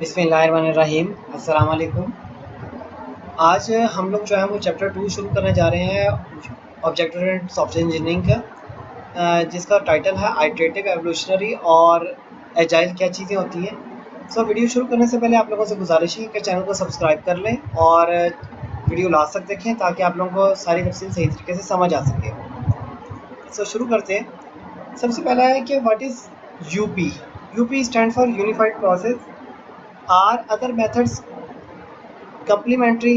बिस्मिल्लाहिर्रहमानिर्रहीम। अस्सलाम वालेकुम। आज हम लोग जो है वो चैप्टर 2 शुरू करने जा रहे हैं ऑब्जेक्ट ओरिएंटेड सॉफ्टवेयर इंजीनियरिंग का, जिसका टाइटल है आइटरेटिव, एवोल्यूशनरी और एजाइल क्या चीज़ें होती हैं। वीडियो शुरू करने से पहले आप लोगों से गुजारिश है कि चैनल को सब्सक्राइब कर लें और वीडियो लास्ट तक देखें ताकि आप लोगों को सारी तफसील सही तरीके से समझ आ सके। शुरू करते हैं। सबसे पहला है कि what is UP. UP stand for unified process. Are other methods complementary.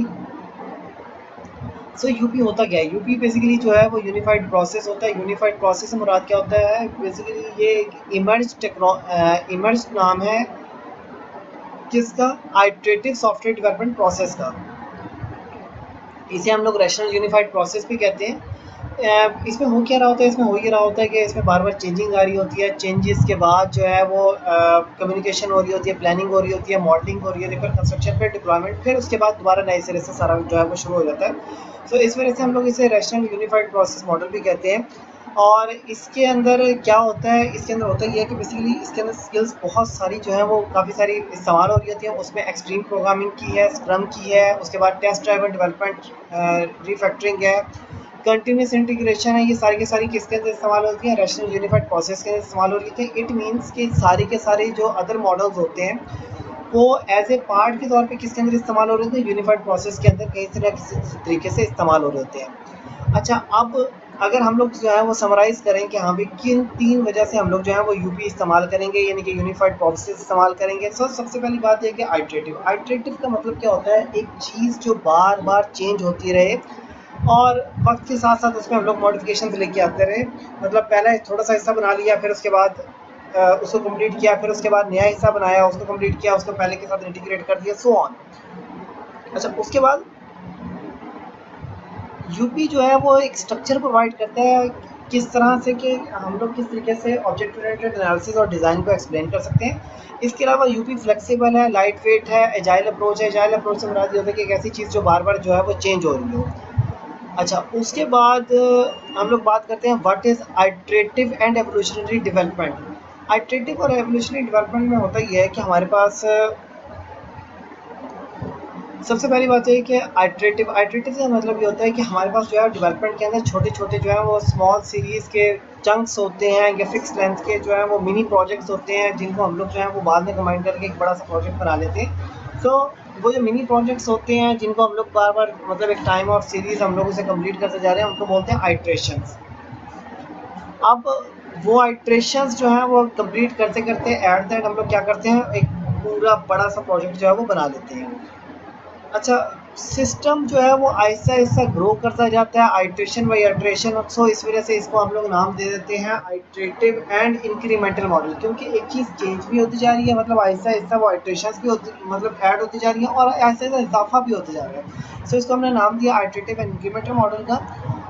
UP होता क्या है? यूपी बेसिकली जो है वो यूनिफाइड प्रोसेस होता है। यूनिफाइड प्रोसेस से मुराद क्या होता है? बेसिकली ये एक इमर्ज नाम है किसका? आइटरेटिव सॉफ्टवेयर डेवलपमेंट प्रोसेस का। इसे हम लोग रैशनल यूनिफाइड प्रोसेस भी कहते हैं। इसमें हो क्या रहा होता है? इसमें हो ये रहा होता है कि इसमें बार बार चेंजिंग आ रही होती है। चेंजेस के बाद जो है वो कम्युनिकेशन हो रही होती है, प्लानिंग हो रही होती है, मॉडलिंग हो रही है, फिर कंस्ट्रक्शन, फिर डिप्लॉयमेंट, फिर उसके बाद दोबारा नए सिरे से सारा जो है वो शुरू हो जाता है। इस वजह से हम लोग इसे रैशनल यूनिफाइड प्रोसेस मॉडल भी कहते हैं। और इसके अंदर क्या होता है? इसके अंदर होता ये है कि बेसिकली इसके अंदर स्किल्स बहुत सारी जो है वो काफ़ी सारी इस्तेमाल हो रही होती हैं। उसमें एक्सट्रीम प्रोग्रामिंग की है, स्क्रम की है, उसके बाद टेस्ट ड्राइवन डेवलपमेंट, रिफैक्टरिंग है, कंटिन्यूस इंटीग्रेशन है। ये सारी की सारी किसके अंदर इस्तेमाल होती है? रैशनल यूनिफाइड प्रोसेस के अंदर इस्तेमाल हो रही है। इट मीन्स कि सारे के सारे जो अदर मॉडल्स होते हैं वो एज ए पार्ट के तौर पे किसके अंदर इस्तेमाल हो रहे होते हैं? यूनिफाइड प्रोसेस के अंदर कहीं से किसी तरीके से इस्तेमाल हो रहे होते हैं। अच्छा, अब अगर हम लोग जो है वो समराइज़ करें कि हाँ भाई किन 3 वजह से हम लोग जो है वो यूपी इस्तेमाल करेंगे, यानी कि यूनिफाइड प्रोसेस इस्तेमाल करेंगे। सबसे पहली बात है कि आइटरेटिव। आइटरेटिव का मतलब क्या होता है? एक चीज़ जो बार बार चेंज होती रहे और वक्त के साथ साथ उसमें हम लोग मॉडिफिकेशन लेके आते रहे। मतलब पहले थोड़ा सा हिस्सा बना लिया, फिर उसके बाद उसको कंप्लीट किया, फिर उसके बाद नया हिस्सा बनाया, उसको कंप्लीट किया, उसको पहले के साथ इंटीग्रेट कर दिया, सो ऑन। अच्छा, उसके बाद यूपी जो है वो एक स्ट्रक्चर प्रोवाइड करता है किस तरह से कि हम लोग किस तरीके से ऑब्जेक्ट ओरिएंटेड एनालिसिस और डिज़ाइन को एक्सप्लेन कर सकते हैं। इसके अलावा यूपी फ्लेक्सिबल है, लाइट वेट है, एजाइल अप्रोच है। एजाइल अप्रोच से मुराद ये होता है कि एक ऐसी चीज़ जो बार बार जो है वो चेंज हो रही हो। अच्छा, उसके बाद हम लोग बात करते हैं what is iterative and evolutionary development. Iterative और एवोल्यूशनरी डेवलपमेंट में होता ये है कि हमारे पास सबसे पहली बात है कि आइटरेटिव का मतलब ये होता है कि हमारे पास जो है डेवलपमेंट के अंदर छोटे छोटे जो है वो स्मॉल सीरीज़ के चंक्स होते हैं या फिक्स लेंथ के जो है वो मिनी प्रोजेक्ट्स होते हैं, जिनको हम लोग जो है वो बाद में कंबाइन करके एक बड़ा सा प्रोजेक्ट बना लेते हैं। वो जो मिनी प्रोजेक्ट्स होते हैं जिनको हम लोग बार बार मतलब एक टाइम और सीरीज़ हम लोग उसे कंप्लीट करते जा रहे हैं, उनको बोलते हैं आइट्रेशंस। अब वो आइट्रेशंस जो हैं वो कंप्लीट करते करते एट दैट हम लोग क्या करते हैं? एक पूरा बड़ा सा प्रोजेक्ट जो है वो बना लेते हैं। अच्छा, सिस्टम जो है वो आहिस्ता-आहिस्ता ग्रो करता जाता है, आइटरेशन बाय इटरेशन। इस वजह से इसको हम लोग नाम दे देते हैं आइटरेटिव एंड इंक्रीमेंटल मॉडल, क्योंकि एक चीज़ चेंज भी होती जा रही है, मतलब आहिस्ता-आहिस्ता वो आइटरेशंस भी होती मतलब ऐड होती जा रही हैं और आहिस्ता-आहिस्ता इज़ाफ़ा भी होता जा रहा है। इसको हमने नाम दिया आइटरेटिव एंड इंक्रीमेंटल मॉडल का।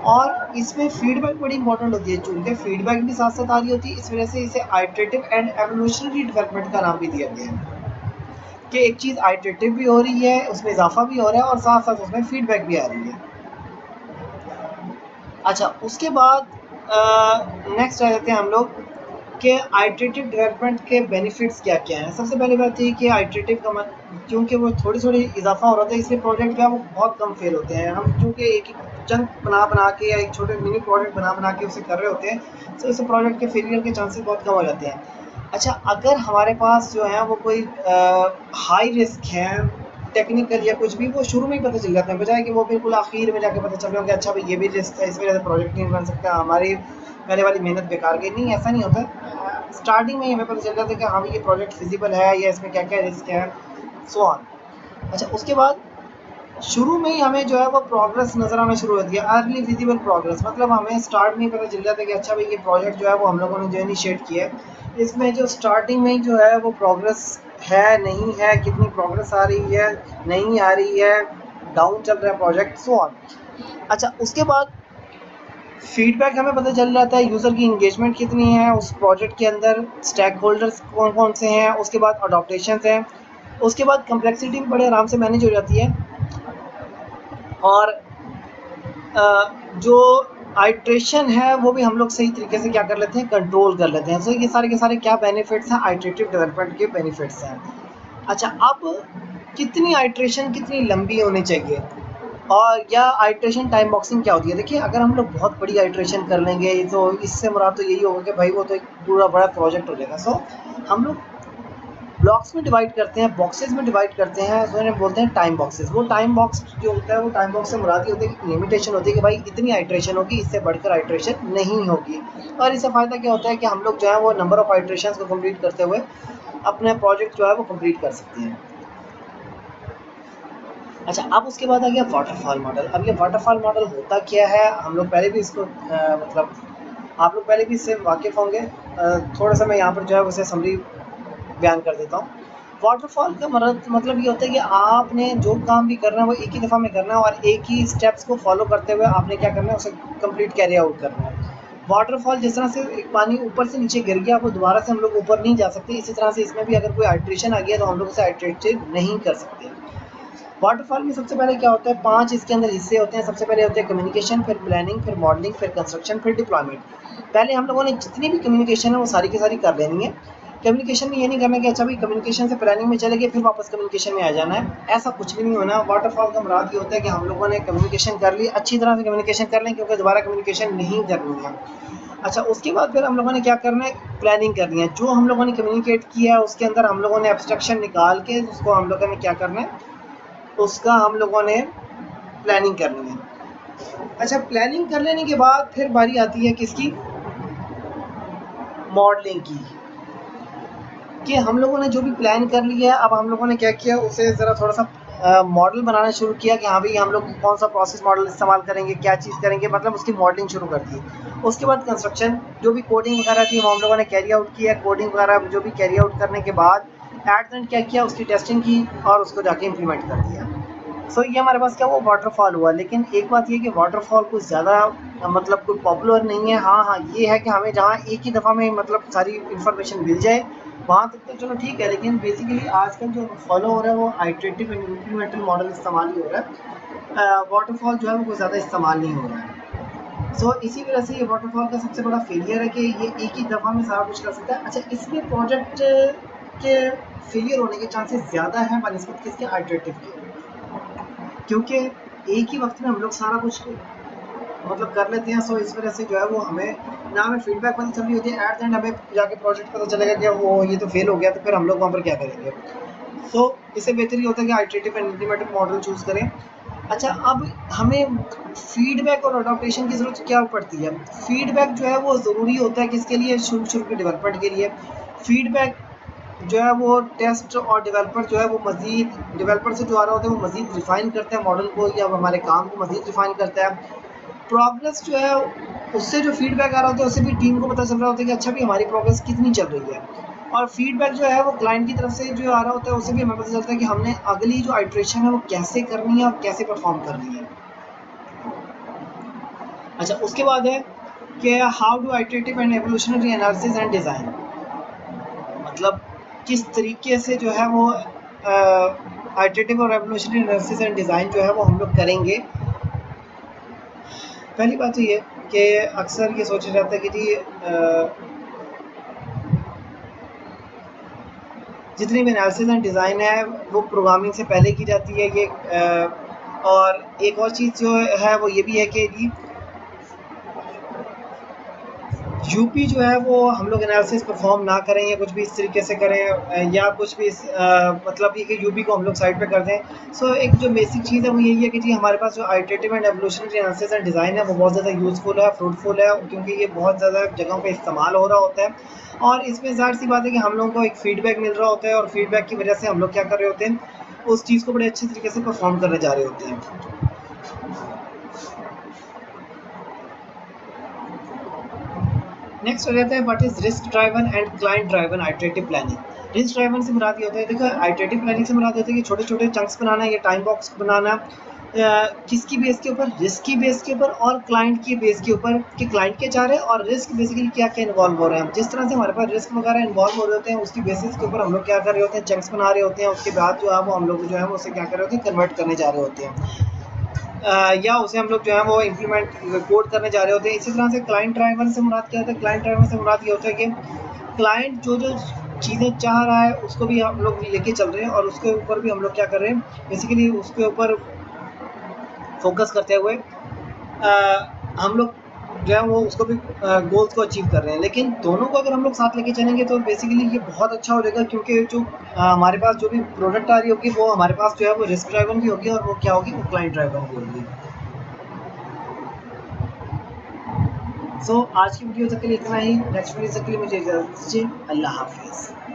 और इसमें फीडबैक बड़ी इंपॉर्टेंट होती है, चूँकि फीडबैक भी साथ-साथ आ रही होती है, इस वजह से इसे आइटरेटिव एंड एवोल्यूशनरी डेवलपमेंट का नाम भी दिया गया है कि एक चीज़ आइटरेटिव भी हो रही है, उसमें इजाफा भी हो रहा है और साथ साथ उसमें फीडबैक भी आ रही है। अच्छा, उसके बाद नेक्स्ट आ जाते हैं हम लोग कि आइटरेटिव डेवलपमेंट के बेनिफिट्स क्या क्या हैं। सबसे पहली बात ये कि आइटरेटिव का क्योंकि वो थोड़ी थोड़ी इजाफा हो रहा था, इसलिए प्रोजेक्ट जो है वो बहुत कम फेल होते हैं। हम क्योंकि एक चंक बना के या एक छोटे मिनी प्रोजेक्ट बना के उसे कर रहे होते हैं, तो इस प्रोजेक्ट के फेलियर के चांसेस बहुत कम हो जाते हैं। अच्छा, अगर हमारे पास जो है वो कोई हाई रिस्क है टेक्निकल या कुछ भी, वो शुरू में ही पता चल जाता है, बजाय कि वो बिल्कुल आखिर में जाके पता चल रहा हो कि अच्छा भाई ये भी रिस्क है, इस वजह से प्रोजेक्ट नहीं बन सकता, हमारी पहले वाली मेहनत बेकार गई। नहीं, ऐसा नहीं होता। स्टार्टिंग में ही हमें पता चल जाता है कि हाँ भाई ये प्रोजेक्ट फिजिबल है या इसमें क्या क्या रिस्क है, सो ऑन। अच्छा, उसके बाद शुरू में ही हमें जो है वो प्रोग्रेस नज़र आना शुरू होती है, अर्ली विजिबल प्रोग्रेस। मतलब हमें स्टार्ट में ही पता चल जाता है कि अच्छा भाई ये प्रोजेक्ट जो है वो हम लोगों ने जो इनिशिएट किया है, इसमें जो स्टार्टिंग में ही जो है वो प्रोग्रेस है नहीं है, कितनी प्रोग्रेस आ रही है, नहीं आ रही है, डाउन चल रहा है प्रोजेक्ट, सो ऑन। अच्छा, उसके बाद फीडबैक हमें पता चल जाता है, यूज़र की इंगेजमेंट कितनी है उस प्रोजेक्ट के अंदर, स्टेक होल्डर्स कौन कौन से हैं, उसके बाद अडॉप्टेशंस हैं, उसके बाद कम्प्लेक्सिटी भी बड़े आराम से मैनेज हो जाती है। और जो आइट्रेशन है वो भी हम लोग सही तरीके से क्या कर लेते हैं? कंट्रोल कर लेते हैं। ये सारे के सारे क्या बेनिफिट्स हैं? आइट्रेटिव डेवलपमेंट के बेनिफिट्स हैं। अच्छा, अब कितनी आइट्रेशन कितनी लंबी होनी चाहिए, और या आइट्रेशन टाइम बॉक्सिंग क्या होती है? देखिए, अगर हम लोग बहुत बड़ी आइट्रेशन कर लेंगे तो इससे मुराद तो यही होगा कि भाई वो तो एक पूरा बड़ा प्रोजेक्ट हो जाएगा। सो हम लोग ब्लॉक्स में डिवाइड करते हैं, बॉक्सेस में डिवाइड करते हैं, सो इन्हें बोलते हैं टाइम बॉक्सेस। वो टाइम बॉक्स जो होता है, वो टाइम बॉक्स से मुराद ये होती है कि लिमिटेशन होती है कि भाई इतनी आइट्रेशन होगी, इससे बढ़कर आइट्रेशन नहीं होगी। और इससे फ़ायदा क्या होता है कि हम लोग जो है वो नंबर ऑफ़ आइट्रेशंस को कंप्लीट करते हुए अपने प्रोजेक्ट जो है वो कंप्लीट कर सकते हैं। अच्छा, अब उसके बाद आ गया वाटरफॉल मॉडल। अब ये वाटरफॉल मॉडल होता क्या है, हम लोग पहले भी इसको मतलब आप लोग पहले भी इससे वाकिफ़ होंगे। थोड़ा सा मैं यहाँ पर जो है उसे समरी बयान कर देता हूँ। वाटरफॉल का मतलब ये होता है कि आपने जो काम भी करना है वो एक ही दफ़ा में करना है, और एक ही स्टेप्स को फॉलो करते हुए आपने क्या करना है, उसे कंप्लीट कैरी आउट करना है। वाटरफॉल जिस तरह से एक पानी ऊपर से नीचे गिर गया, वो दोबारा से हम लोग ऊपर नहीं जा सकते, इसी तरह से इसमें भी अगर कोई आइट्रेशन आ गया तो हम लोग उसे आइट्रेटेड नहीं कर सकते। वाटरफॉल में सबसे पहले क्या होता है, 5 इसके अंदर हिस्से होते हैं। सबसे पहले होते हैं कम्युनिकेशन, फिर प्लानिंग, फिर मॉडलिंग, फिर कंस्ट्रक्शन, फिर डिप्लॉयमेंट। पहले हम लोगों ने जितनी भी कम्युनिकेशन है वो सारी की सारी कर लेनी है। कम्युनिकेशन में ये नहीं करना कि अच्छा भाई कम्युनिकेशन से प्लानिंग में चले गए फिर वापस कम्युनिकेशन में आ जाना है, ऐसा कुछ भी नहीं होना। वाटरफॉल का मुराद ये होता है कि हम लोगों ने कम्युनिकेशन कर ली, अच्छी तरह से कम्युनिकेशन कर लें, क्योंकि दोबारा कम्युनिकेशन नहीं करनी है। अच्छा, उसके बाद फिर हम लोगों ने क्या करना है, प्लानिंग करनी है। जो हम लोगों ने कम्युनिकेट किया है उसके अंदर हम लोगों ने एब्स्ट्रैक्शन निकाल के उसको हम लोगों ने क्या करना है, उसका हम लोगों ने प्लानिंग करनी है। अच्छा, प्लानिंग कर लेने के बाद फिर बारी आती है किसकी, मॉडलिंग की। कि हम लोगों ने जो भी प्लान कर लिया है, अब हम लोगों ने क्या किया, उसे ज़रा थोड़ा सा मॉडल बनाना शुरू किया कि हाँ भाई हम लोग कौन सा प्रोसेस मॉडल इस्तेमाल करेंगे, क्या चीज़ करेंगे, मतलब उसकी मॉडलिंग शुरू कर दी। उसके बाद कंस्ट्रक्शन, जो भी कोडिंग वगैरह थी वो हम लोगों ने कैरी आउट किया। कोडिंग वगैरह जो भी कैरी आउट करने के बाद एट द एंड क्या किया, उसकी टेस्टिंग की और उसको जाके इम्प्लीमेंट कर दिया। सो ये हमारे पास क्या वो वाटरफॉल हुआ। लेकिन एक बात ये कि वाटरफॉल कुछ ज़्यादा मतलब कोई पॉपुलर नहीं है। हाँ हाँ, ये है कि हमें जहाँ एक ही दफ़ा में मतलब सारी इन्फॉर्मेशन मिल जाए वहाँ तक तो चलो ठीक है, लेकिन बेसिकली आजकल जो फॉलो हो रहा है वो आइटरेटिव एंड इंक्रीमेंटल मॉडल इस्तेमाल ही हो रहा है। वाटरफॉल जो है वो कोई ज़्यादा इस्तेमाल नहीं हो रहा है। सो इसी वजह से ये वाटरफॉल का सबसे बड़ा फेलियर है कि ये एक ही दफ़ा में सारा कुछ कर सकता है। अच्छा, इसमें प्रोजेक्ट के फेलियर होने के चांसेस ज़्यादा हैं बनस्पत किसके, आइटरेटिव के। क्योंकि एक ही वक्त में हम लोग सारा कुछ मतलब कर लेते हैं। सो इस वजह से जो है वो हमें ना हमें फीडबैक पता चल रही होती है, एट द एंड हमें जाके प्रोजेक्ट पता चलेगा कि वो ये तो फेल हो गया, तो फिर हम लोग वहाँ पर क्या करेंगे। सो इससे बेहतर ये होता है कि iterative and implemented model choose करें। अच्छा, अब हमें फीडबैक और अडॉप्टेशन की ज़रूरत क्या पड़ती है। फीडबैक जो है वो ज़रूरी होता है किसके लिए, शुरू शुरू के डेवलपमेंट के लिए। फीडबैक जो है वो टेस्ट और डेवलपर जो है वो मज़ीद डेवलपर से जो आ रहा होता है वो मज़ीद रिफ़ाइन करते हैं मॉडल को, या हमारे काम को मज़ीद रिफ़ाइन करता है। प्रोग्रेस जो है उससे जो फीडबैक आ रहा होता है उससे भी टीम को पता चल रहा होता है कि अच्छा भी हमारी प्रोग्रेस कितनी चल रही है। और फीडबैक जो है वो क्लाइंट की तरफ से जो आ रहा होता है उससे भी हमें पता चलता है कि हमने अगली जो आइट्रेशन है वो कैसे करनी है और कैसे परफॉर्म करनी है। अच्छा, उसके बाद है कि how do iterative and evolutionary analysis and design, मतलब किस तरीके से जो है वो आइटरेटिव और एवोल्यूशनरी एनालिसिस एंड डिज़ाइन जो है वो हम लोग करेंगे। पहली बात तो ये कि अक्सर ये सोचा जाता है कि जी जितनी भी एनालिसिस एंड डिज़ाइन है वो प्रोग्रामिंग से पहले की जाती है। ये और एक और चीज़ जो है वो ये भी है कि जी यूपी जो है वो हम लोग एनालिसिस परफॉर्म ना करें या कुछ भी इस तरीके से करें, या कुछ भी मतलब ये कि यूपी को हम लोग साइड पे कर दें। सो एक जो बेसिक चीज़ है वो यही है कि जी हमारे पास जो iterative and evolutionary analysis and design है वो बहुत ज़्यादा यूज़फुल है, फ्रूटफुल है, क्योंकि ये बहुत ज़्यादा जगहों पे इस्तेमाल हो रहा होता है। और इसमें ज़ाहिर सी बात है कि हम लोगों को एक फ़ीडबैक मिल रहा होता है, और फीडबैक की वजह से हम लोग क्या कर रहे होते हैं, उस चीज़ को बड़े अच्छे तरीके से परफॉर्म करने जा रहे होते हैं। नेक्स्ट हो जाता है what is risk driven and client driven iterative planning. Risk driven से मुराद ये होता है, देखो आइटरेटिव प्लानिंग से मुराद होता है कि छोटे छोटे चंक्स बनाना या टाइम बॉक्स बनाना। किसकी बेस के ऊपर, रिस्क की बेस के ऊपर और क्लाइंट की बेस के ऊपर, कि क्लाइंट क्या चाह रहे हैं और रिस्क बेसिकली क्या क्या इन्वॉल्व हो रहे हैं। जिस तरह से हमारे पास रिस्क वगैरह इन्वॉल्व हो रहे होते हैं उसकी बेसिस के ऊपर हम लोग क्या कर रहे होते हैं, चंक्स बना रहे होते हैं। उसके बाद जो है वो हम लोग जो है वो उसे क्या कर रहे होते हैं, कन्वर्ट करने जा रहे होते हैं, या उसे हम लोग जो है वो इम्प्लीमेंट कोड करने जा रहे होते हैं। इसी तरह से क्लाइंट ड्राइवर से मुराद क्या होता है, क्लाइंट ड्राइवर से मुराद ये होता है कि क्लाइंट जो जो चीज़ें चाह रहा है उसको भी हम लोग लेके चल रहे हैं, और उसके ऊपर भी हम लोग क्या कर रहे हैं, बेसिकली उसके ऊपर फोकस करते हुए हम लोग जो है वो उसको भी गोल्स को अचीव कर रहे हैं। लेकिन दोनों को अगर हम लोग साथ लेके चलेंगे तो बेसिकली ये बहुत अच्छा हो जाएगा, क्योंकि जो हमारे पास जो भी प्रोडक्ट आ रही होगी वो हमारे पास जो है वो रिस्क ड्राइवन भी होगी, और वो क्या होगी, वो क्लाइंट ड्राइवन भी होगी। सो आज की वीडियो तक के लिए इतना ही। नेक्स्ट वीडियो तक के लिए मुझे इजाज़त दीजिए। अल्लाह हाफिज़।